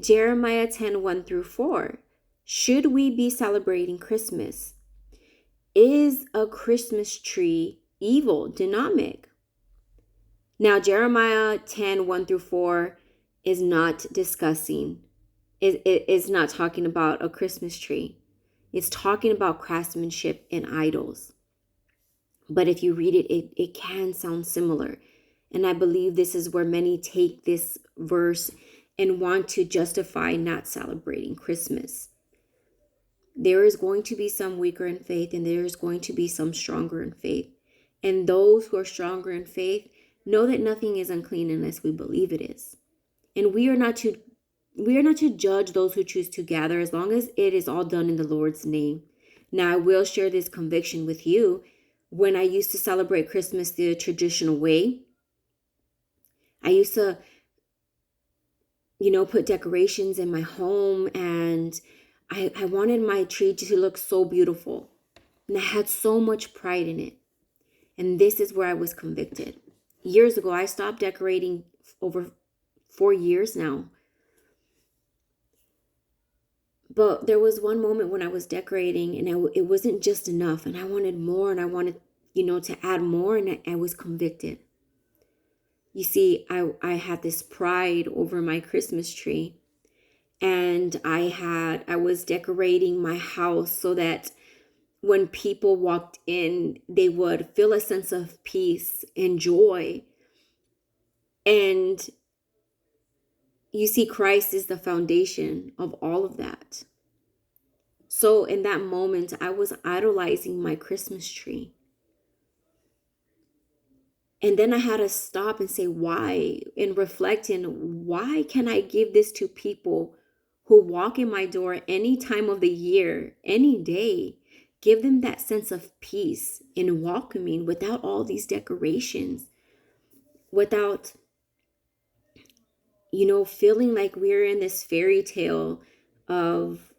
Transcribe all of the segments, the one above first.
Jeremiah 10:1-4. Should we be celebrating Christmas? Is a Christmas tree evil, demonic? Now, Jeremiah 10:1-4 is not discussing, it is not talking about a Christmas tree. It's talking about craftsmanship and idols. But if you read it, it can sound similar. And I believe this is where many take this verse and want to justify not celebrating Christmas. There is going to be some weaker in faith, and there is going to be some stronger in faith. And those who are stronger in faith know that nothing is unclean unless we believe it is. And we are not to judge those who choose to gather, as long as it is all done in the Lord's name. Now, I will share this conviction with you. When I used to celebrate Christmas the traditional way, I used to, put decorations in my home, and I wanted my tree to look so beautiful. And I had so much pride in it. And this is where I was convicted. Years ago, I stopped decorating over 4 years now. But there was one moment when I was decorating, and it wasn't just enough. And I wanted more, and I wanted, to add more, and I was convicted. You see, I had this pride over my Christmas tree. And I was decorating my house so that when people walked in, they would feel a sense of peace and joy. And you see, Christ is the foundation of all of that. So in that moment, I was idolizing my Christmas tree. And then I had to stop and say, why? And reflect in, why can I give this to people who walk in my door any time of the year, any day? Give them that sense of peace in welcoming, without all these decorations, without, feeling like we're in this fairy tale of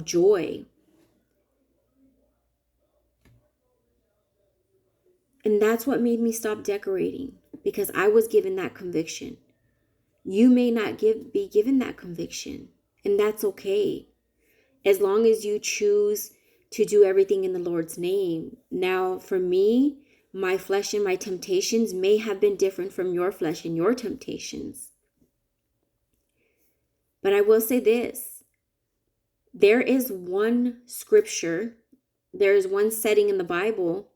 joy. And that's what made me stop decorating, because I was given that conviction. You may not be given that conviction, and that's okay. As long as you choose to do everything in the Lord's name. Now, for me, my flesh and my temptations may have been different from your flesh and your temptations. But I will say this. There is one scripture, there is one setting in the Bible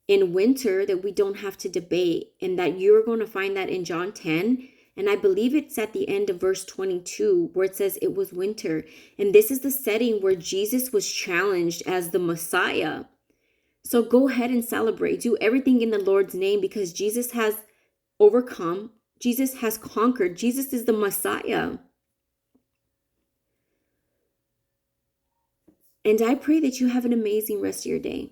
in winter that we don't have to debate, and that you're going to find that in John 10. And I believe it's at the end of verse 22, where it says it was winter. And this is the setting where Jesus was challenged as the Messiah. So go ahead and celebrate. Do everything in the Lord's name, because Jesus has overcome. Jesus has conquered. Jesus is the Messiah. And I pray that you have an amazing rest of your day.